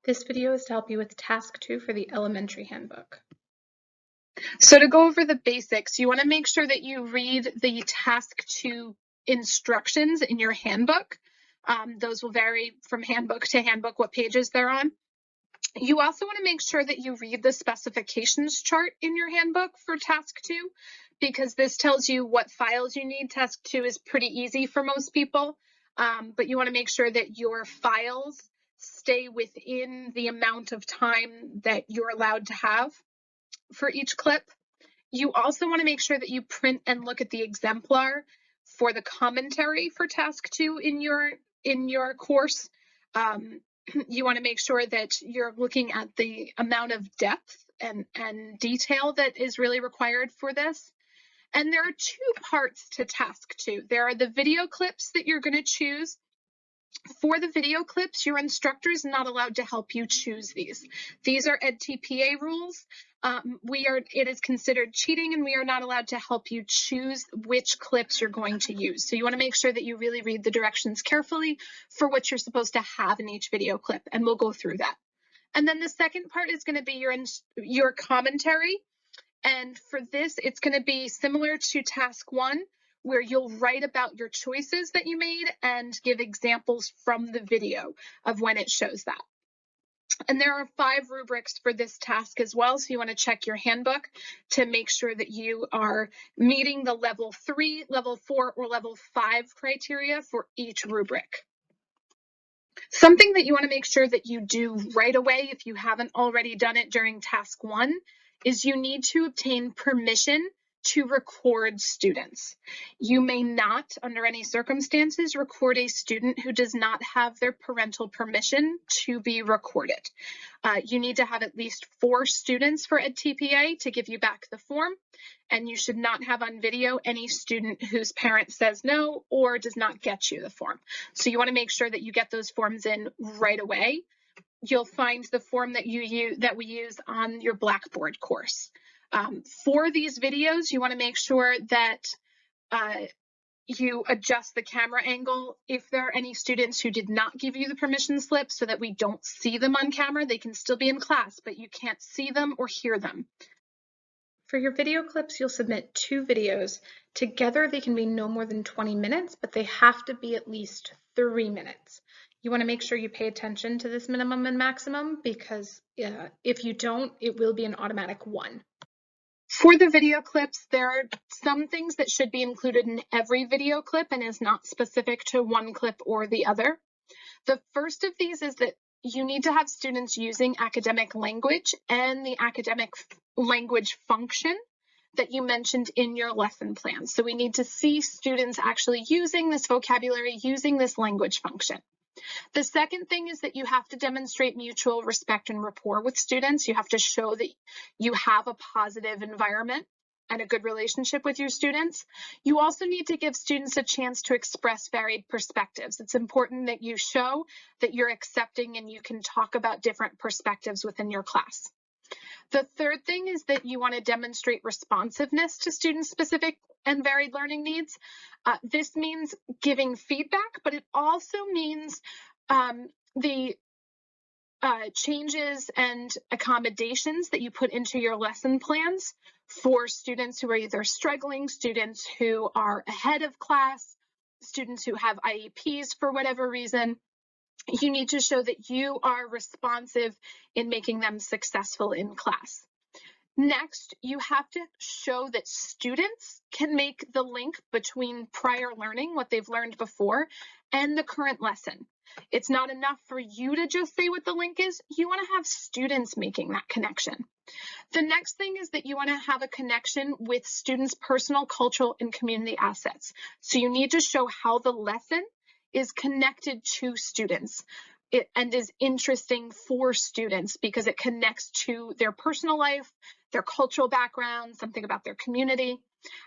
This video is to help you with Task 2 for the Elementary Handbook. So to go over the basics, you want to make sure that you read the Task 2 instructions in your handbook. Those will vary from handbook to handbook what pages they're on. You also want to make sure that you read the specifications chart in your handbook for Task 2, because this tells you what files you need. Task 2 is pretty easy for most people, but you want to make sure that your files stay within the amount of time that you're allowed to have for each clip. You also want to make sure that you print and look at the exemplar for the commentary for Task 2 in your course. You want to make sure that you're looking at the amount of depth and detail that is really required for this. And there are two parts to Task 2. There are the video clips that you're going to choose. For the video clips, your instructor is not allowed to help you choose these. These are EdTPA rules. It is considered cheating, and we are not allowed to help you choose which clips you're going to use. So you want to make sure that you really read the directions carefully for what you're supposed to have in each video clip, and we'll go through that. And then the second part is going to be your commentary. And for this, it's going to be similar to Task 1, where you'll write about your choices that you made and give examples from the video of when it shows that. And there are 5 rubrics for this task as well, so you want to check your handbook to make sure that you are meeting the level 3, level 4, or level 5 criteria for each rubric. Something that you want to make sure that you do right away, if you haven't already done it during Task 1, is you need to obtain permission to record students. You may not, under any circumstances, record a student who does not have their parental permission to be recorded. You need to have at least 4 students for EdTPA to give you back the form, and you should not have on video any student whose parent says no or does not get you the form. So you want to make sure that you get those forms in right away. You'll find the form that we use on your Blackboard course. For these videos, you want to make sure that you adjust the camera angle. If there are any students who did not give you the permission slip so that we don't see them on camera, they can still be in class, but you can't see them or hear them. For your video clips, you'll submit 2 videos. Together, they can be no more than 20 minutes, but they have to be at least 3 minutes. You want to make sure you pay attention to this minimum and maximum, because if you don't, it will be an automatic 1. For the video clips, there are some things that should be included in every video clip and is not specific to one clip or the other. The first of these is that you need to have students using academic language and the academic language function that you mentioned in your lesson plan. So we need to see students actually using this vocabulary, using this language function. The second thing is that you have to demonstrate mutual respect and rapport with students. You have to show that you have a positive environment and a good relationship with your students. You also need to give students a chance to express varied perspectives. It's important that you show that you're accepting and you can talk about different perspectives within your class. The third thing is that you want to demonstrate responsiveness to student-specific and varied learning needs. This means giving feedback, but it also means the changes and accommodations that you put into your lesson plans for students who are either struggling, students who are ahead of class, students who have IEPs for whatever reason. You need to show that you are responsive in making them successful in class. Next, you have to show that students can make the link between prior learning, what they've learned before, and the current lesson. It's not enough for you to just say what the link is. You want to have students making that connection. The next thing is that you want to have a connection with students' personal, cultural, and community assets. So you need to show how the lesson is connected to students and is interesting for students because it connects to their personal life, their cultural background, something about their community.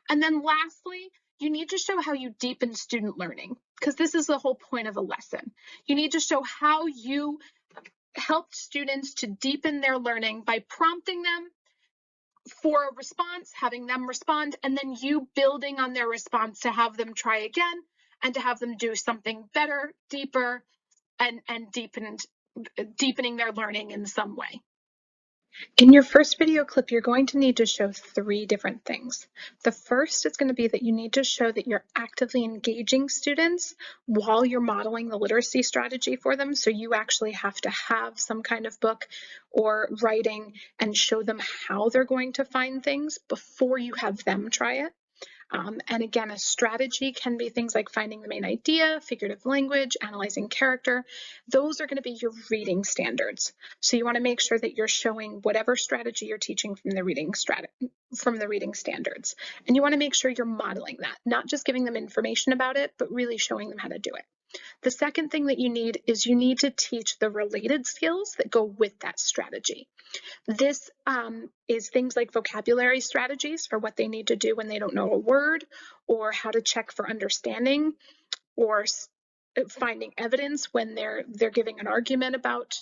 And then lastly, you need to show how you deepen student learning, because this is the whole point of a lesson. You need to show how you helped students to deepen their learning by prompting them for a response, having them respond, and then you building on their response to have them try again and to have them do something better, deeper, and deepened deepening their learning in some way. In your first video clip, you're going to need to show 3 different things. The first is going to be that you need to show that you're actively engaging students while you're modeling the literacy strategy for them. So you actually have to have some kind of book or writing and show them how they're going to find things before you have them try it. And again, a strategy can be things like finding the main idea, figurative language, analyzing character. Those are going to be your reading standards. So you want to make sure that you're showing whatever strategy you're teaching from the reading standards. And you want to make sure you're modeling that, not just giving them information about it, but really showing them how to do it. The second thing that you need is you need to teach the related skills that go with that strategy. This is things like vocabulary strategies for what they need to do when they don't know a word, or how to check for understanding, or finding evidence when they're giving an argument about,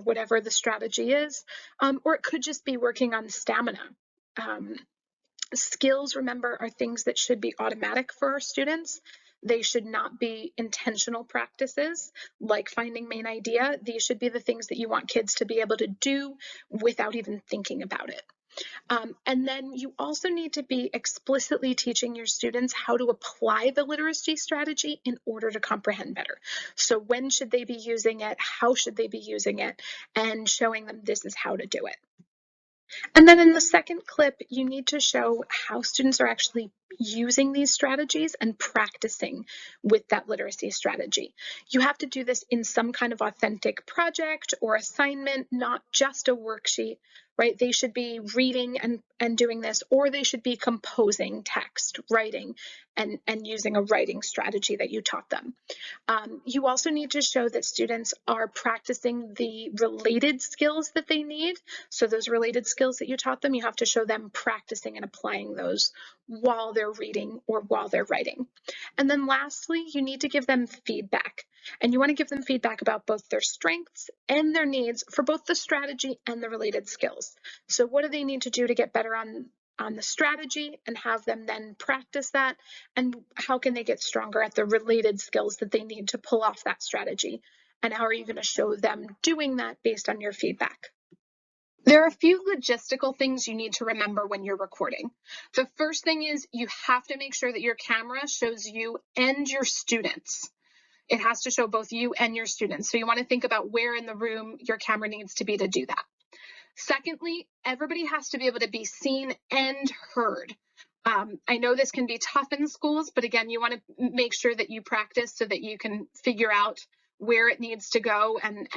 whatever the strategy is, or it could just be working on stamina. Skills, remember, are things that should be automatic for our students. They should not be intentional practices like finding main idea. These should be the things that you want kids to be able to do without even thinking about it. And then you also need to be explicitly teaching your students how to apply the literacy strategy in order to comprehend better. So when should they be using it? How should they be using it? And showing them this is how to do it. And then in the second clip, you need to show how students are actually using these strategies and practicing with that literacy strategy. You have to do this in some kind of authentic project or assignment, not just a worksheet, right? They should be reading and doing this, or they should be composing text, writing, and using a writing strategy that you taught them. You also need to show that students are practicing the related skills that they need. So those related skills that you taught them, you have to show them practicing and applying those while they're reading or while they're writing. And then lastly, you need to give them feedback. And you want to give them feedback about both their strengths and their needs for both the strategy and the related skills. So what do they need to do to get better on the strategy, and have them then practice that, and how can they get stronger at the related skills that they need to pull off that strategy, and how are you going to show them doing that based on your feedback. There are a few logistical things you need to remember when you're recording. The first thing is you have to make sure that your camera shows you and your students. It has to show both you and your students. So you want to think about where in the room your camera needs to be to do that. Secondly, everybody has to be able to be seen and heard. I know this can be tough in schools, but again, you want to make sure that you practice so that you can figure out where it needs to go and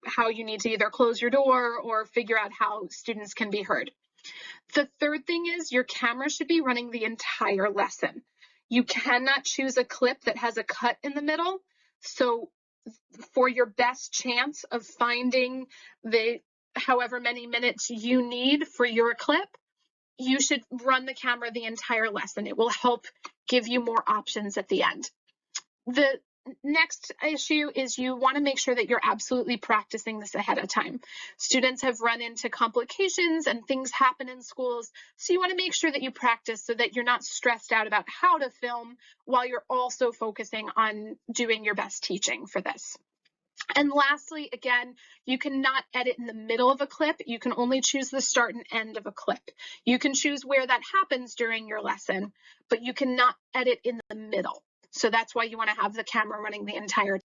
how you need to either close your door or figure out how students can be heard. The third thing is your camera should be running the entire lesson. You cannot choose a clip that has a cut in the middle. So for your best chance of finding the however many minutes you need for your clip, you should run the camera the entire lesson. It will help give you more options at the end. The next issue is you want to make sure that you're absolutely practicing this ahead of time. Students have run into complications and things happen in schools, so you want to make sure that you practice so that you're not stressed out about how to film while you're also focusing on doing your best teaching for this. And lastly, again, you cannot edit in the middle of a clip. You can only choose the start and end of a clip. You can choose where that happens during your lesson, but you cannot edit in the middle. So that's why you want to have the camera running the entire time.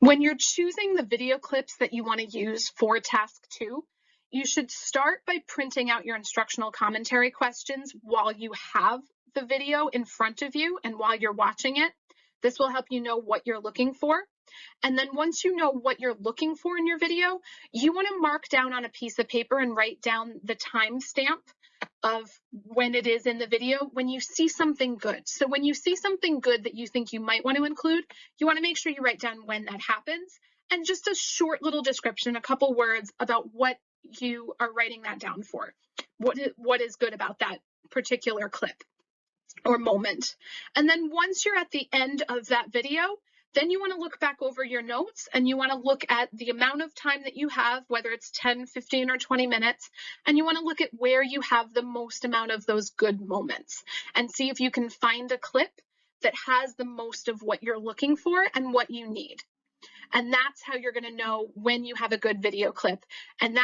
When you're choosing the video clips that you want to use for task 2, you should start by printing out your instructional commentary questions while you have the video in front of you and while you're watching it. This will help you know what you're looking for. And then once you know what you're looking for in your video, you want to mark down on a piece of paper and write down the timestamp of when it is in the video when you see something good. So when you see something good that you think you might want to include, you want to make sure you write down when that happens and just a short little description, a couple words about what you are writing that down for. What is good about that particular clip or moment. And then once you're at the end of that video, then you want to look back over your notes and you want to look at the amount of time that you have, whether it's 10, 15, or 20 minutes, and you want to look at where you have the most amount of those good moments and see if you can find a clip that has the most of what you're looking for and what you need. And that's how you're going to know when you have a good video clip. And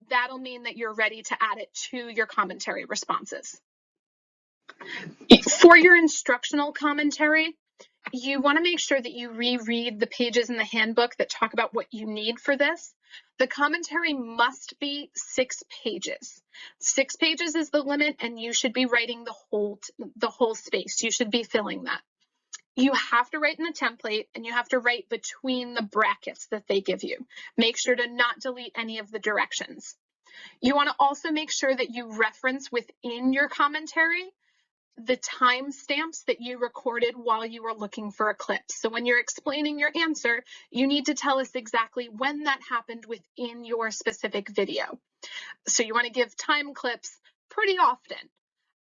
that'll mean that you're ready to add it to your commentary responses. For your instructional commentary, you want to make sure that you reread the pages in the handbook that talk about what you need for this. The commentary must be 6 pages. 6 pages is the limit, and you should be writing the whole space. You should be filling that. You have to write in the template, and you have to write between the brackets that they give you. Make sure to not delete any of the directions. You want to also make sure that you reference within your commentary the timestamps that you recorded while you were looking for a clip. So when you're explaining your answer, you need to tell us exactly when that happened within your specific video. So you want to give time clips pretty often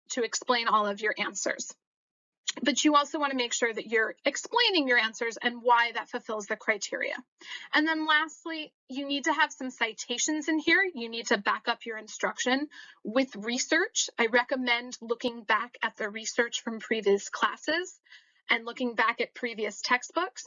to explain all of your answers. But you also want to make sure that you're explaining your answers and why that fulfills the criteria. And then lastly, you need to have some citations in here. You need to back up your instruction with research. I recommend looking back at the research from previous classes and looking back at previous textbooks.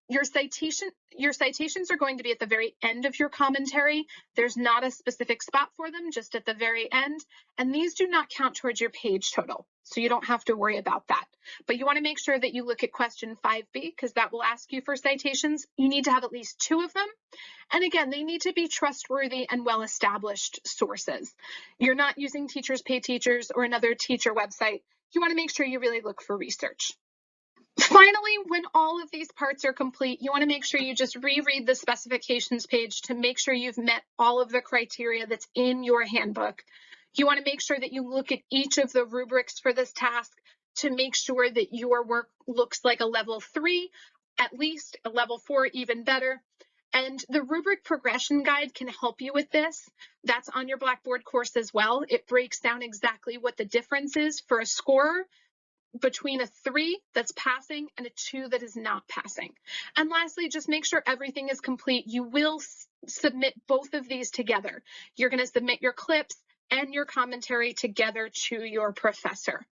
Your citations are going to be at the very end of your commentary. There's not a specific spot for them, just at the very end. And these do not count towards your page total, so you don't have to worry about that. But you want to make sure that you look at question 5B, because that will ask you for citations. You need to have at least 2 of them. And again, they need to be trustworthy and well-established sources. You're not using Teachers Pay Teachers or another teacher website. You want to make sure you really look for research. Finally, when all of these parts are complete, you want to make sure you just reread the specifications page to make sure you've met all of the criteria that's in your handbook. You want to make sure that you look at each of the rubrics for this task to make sure that your work looks like a level 3, at least a level 4, even better. And the rubric progression guide can help you with this. That's on your Blackboard course as well. It breaks down exactly what the difference is for a scorer between a 3 that's passing and a 2 that is not passing. And lastly, just make sure everything is complete. You will submit both of these together. You're going to submit your clips and your commentary together to your professor.